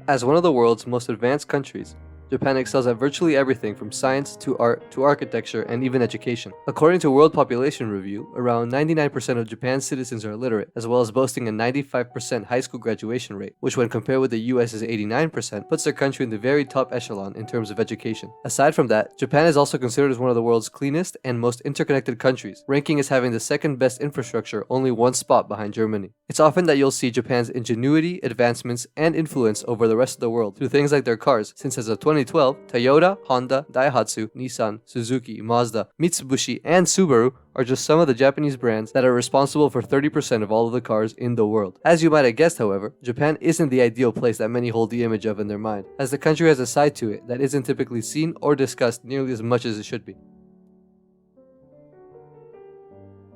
As one of the world's most advanced countries, Japan excels at virtually everything from science to art to architecture and even education. According to World Population Review, around 99% of Japan's citizens are literate, as well as boasting a 95% high school graduation rate, which when compared with the US's 89%, puts their country in the very top echelon in terms of education. Aside from that, Japan is also considered as one of the world's cleanest and most interconnected countries, ranking as having the second best infrastructure, only one spot behind Germany. It's often that you'll see Japan's ingenuity, advancements, and influence over the rest of the world through things like their cars, since as of 2012, Toyota, Honda, Daihatsu, Nissan, Suzuki, Mazda, Mitsubishi, and Subaru are just some of the Japanese brands that are responsible for 30% of all of the cars in the world. As you might have guessed, however, Japan isn't the ideal place that many hold the image of in their mind, as the country has a side to it that isn't typically seen or discussed nearly as much as it should be.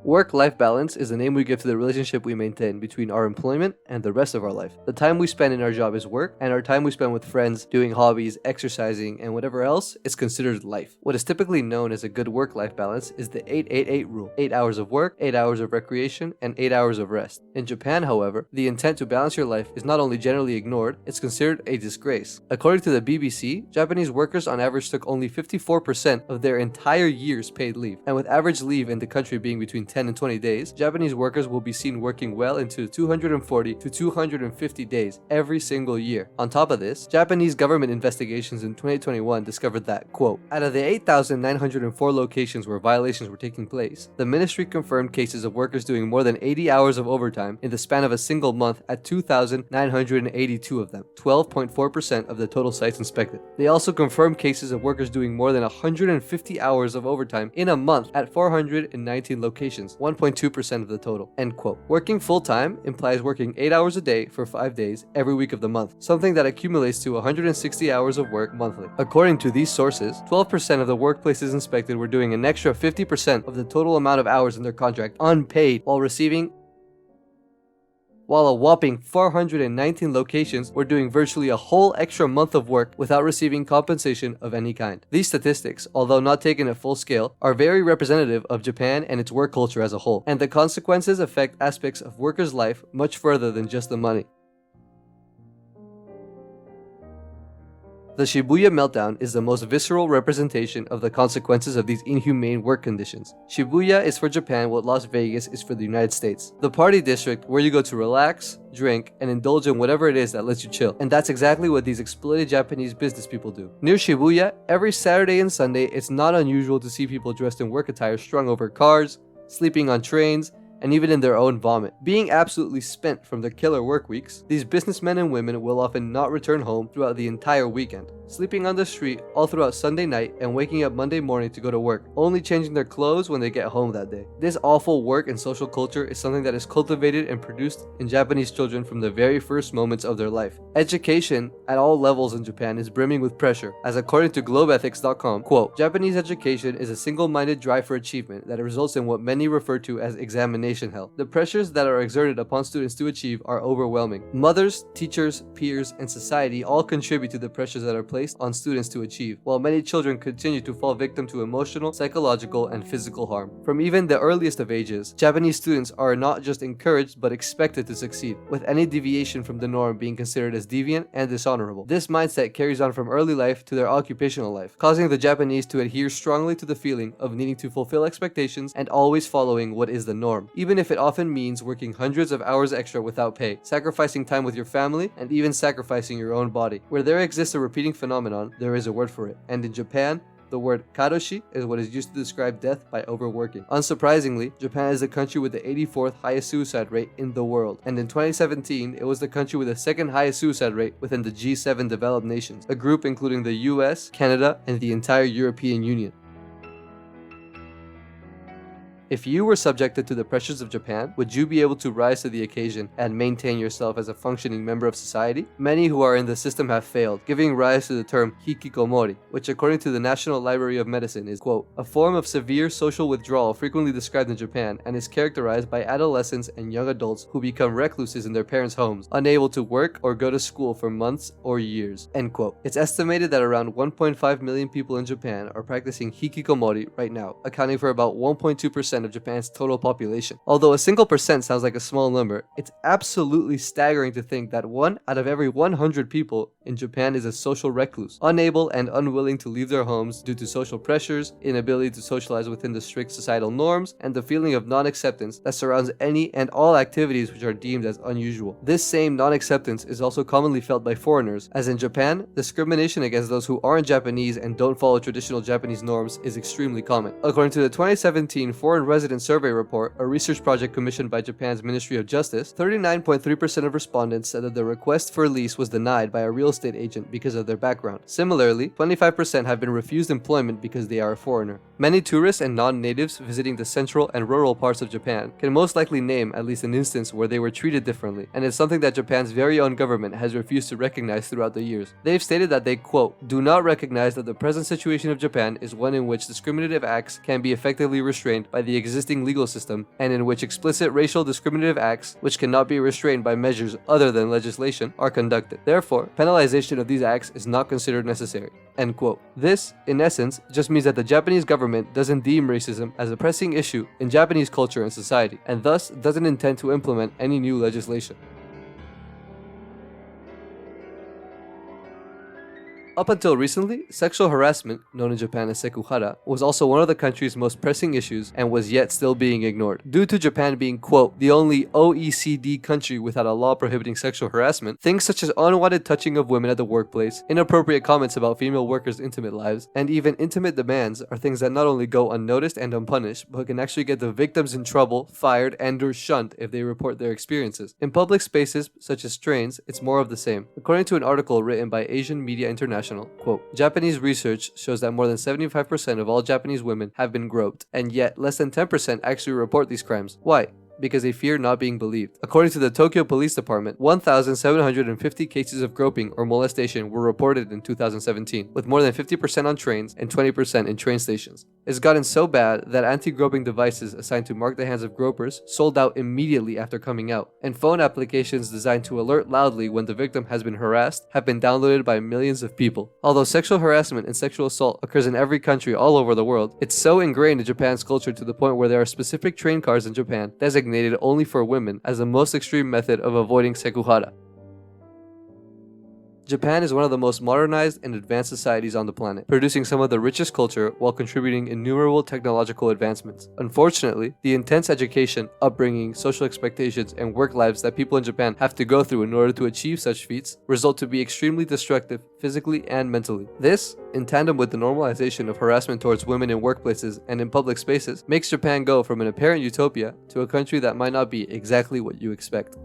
Work-life balance is the name we give to the relationship we maintain between our employment and the rest of our life. The time we spend in our job is work, and our time we spend with friends, doing hobbies, exercising, and whatever else is considered life. What is typically known as a good work-life balance is the 8-8-8 rule. 8 hours of work, 8 hours of recreation, and 8 hours of rest. In Japan, however, the intent to balance your life is not only generally ignored, it's considered a disgrace. According to the BBC, Japanese workers on average took only 54% of their entire year's paid leave, and with average leave in the country being between 10 and 20 days, Japanese workers will be seen working well into 240 to 250 days every single year. On top of this, Japanese government investigations in 2021 discovered that, quote, out of the 8,904 locations where violations were taking place, the ministry confirmed cases of workers doing more than 80 hours of overtime in the span of a single month at 2,982 of them, 12.4% of the total sites inspected. They also confirmed cases of workers doing more than 150 hours of overtime in a month at 419 locations, 1.2% of the total, end quote. Working full-time implies working 8 hours a day for 5 days every week of the month, something that accumulates to 160 hours of work monthly. According to these sources, 12% of the workplaces inspected were doing an extra 50% of the total amount of hours in their contract unpaid while a whopping 419 locations were doing virtually a whole extra month of work without receiving compensation of any kind. These statistics, although not taken at full scale, are very representative of Japan and its work culture as a whole, and the consequences affect aspects of workers' life much further than just the money. The Shibuya meltdown is the most visceral representation of the consequences of these inhumane work conditions. Shibuya is for Japan what Las Vegas is for the United States. The party district where you go to relax, drink, and indulge in whatever it is that lets you chill. And that's exactly what these exploited Japanese business people do. Near Shibuya, every Saturday and Sunday, it's not unusual to see people dressed in work attire strung over cars, sleeping on trains, and even in their own vomit. Being absolutely spent from their killer work weeks, these businessmen and women will often not return home throughout the entire weekend, sleeping on the street all throughout Sunday night and waking up Monday morning to go to work, only changing their clothes when they get home that day. This awful work and social culture is something that is cultivated and produced in Japanese children from the very first moments of their life. Education at all levels in Japan is brimming with pressure, as according to globeethics.com, quote, Japanese education is a single-minded drive for achievement that results in what many refer to as examination hell. The pressures that are exerted upon students to achieve are overwhelming. Mothers, teachers, peers, and society all contribute to the pressures that are placed on students to achieve, while many children continue to fall victim to emotional, psychological, and physical harm. From even the earliest of ages, Japanese students are not just encouraged but expected to succeed, with any deviation from the norm being considered as deviant and dishonorable. This mindset carries on from early life to their occupational life, causing the Japanese to adhere strongly to the feeling of needing to fulfill expectations and always following what is the norm, even if it often means working hundreds of hours extra without pay, sacrificing time with your family, and even sacrificing your own body. Where there exists a repeating phenomenon, there is a word for it. And in Japan, the word karoshi is what is used to describe death by overworking. Unsurprisingly, Japan is the country with the 84th highest suicide rate in the world. And in 2017, it was the country with the second highest suicide rate within the G7 developed nations, a group including the US, Canada, and the entire European Union. If you were subjected to the pressures of Japan, would you be able to rise to the occasion and maintain yourself as a functioning member of society? Many who are in the system have failed, giving rise to the term HIKIKOMORI, which according to the National Library of Medicine is, quote, a form of severe social withdrawal frequently described in Japan and is characterized by adolescents and young adults who become recluses in their parents' homes, unable to work or go to school for months or years, end quote. It's estimated that around 1.5 million people in Japan are practicing HIKIKOMORI right now, accounting for about 1.2% of Japan's total population. Although a single percent sounds like a small number, it's absolutely staggering to think that 1 out of every 100 people in Japan is a social recluse, unable and unwilling to leave their homes due to social pressures, inability to socialize within the strict societal norms, and the feeling of non-acceptance that surrounds any and all activities which are deemed as unusual. This same non-acceptance is also commonly felt by foreigners, as in Japan, discrimination against those who aren't Japanese and don't follow traditional Japanese norms is extremely common. According to the 2017 Foreign Resident Survey Report, a research project commissioned by Japan's Ministry of Justice, 39.3% of respondents said that the request for lease was denied by a real estate agent because of their background. Similarly, 25% have been refused employment because they are a foreigner. Many tourists and non-natives visiting the central and rural parts of Japan can most likely name at least an instance where they were treated differently, and it's something that Japan's very own government has refused to recognize throughout the years. They've stated that they, quote, do not recognize that the present situation of Japan is one in which discriminative acts can be effectively restrained by the existing legal system, and in which explicit racial discriminative acts, which cannot be restrained by measures other than legislation, are conducted. Therefore, penalization of these acts is not considered necessary. End quote. This, in essence, just means that the Japanese government doesn't deem racism as a pressing issue in Japanese culture and society, and thus doesn't intend to implement any new legislation. Up until recently, sexual harassment, known in Japan as sekuhara, was also one of the country's most pressing issues and was yet still being ignored. Due to Japan being, quote, the only OECD country without a law prohibiting sexual harassment, things such as unwanted touching of women at the workplace, inappropriate comments about female workers' intimate lives, and even intimate demands are things that not only go unnoticed and unpunished, but can actually get the victims in trouble, fired, and/or shunned if they report their experiences. In public spaces, such as trains, it's more of the same. According to an article written by Asian Media International, quote, Japanese research shows that more than 75% of all Japanese women have been groped, and yet less than 10% actually report these crimes. Why? Because they fear not being believed. According to the Tokyo Police Department, 1,750 cases of groping or molestation were reported in 2017, with more than 50% on trains and 20% in train stations. It's gotten so bad that anti-groping devices assigned to mark the hands of gropers sold out immediately after coming out, and phone applications designed to alert loudly when the victim has been harassed have been downloaded by millions of people. Although sexual harassment and sexual assault occurs in every country all over the world, it's so ingrained in Japan's culture to the point where there are specific train cars in Japan designated only for women as the most extreme method of avoiding sekuhara. Japan is one of the most modernized and advanced societies on the planet, producing some of the richest culture while contributing innumerable technological advancements. Unfortunately, the intense education, upbringing, social expectations, and work lives that people in Japan have to go through in order to achieve such feats result to be extremely destructive physically and mentally. This, in tandem with the normalization of harassment towards women in workplaces and in public spaces, makes Japan go from an apparent utopia to a country that might not be exactly what you expect.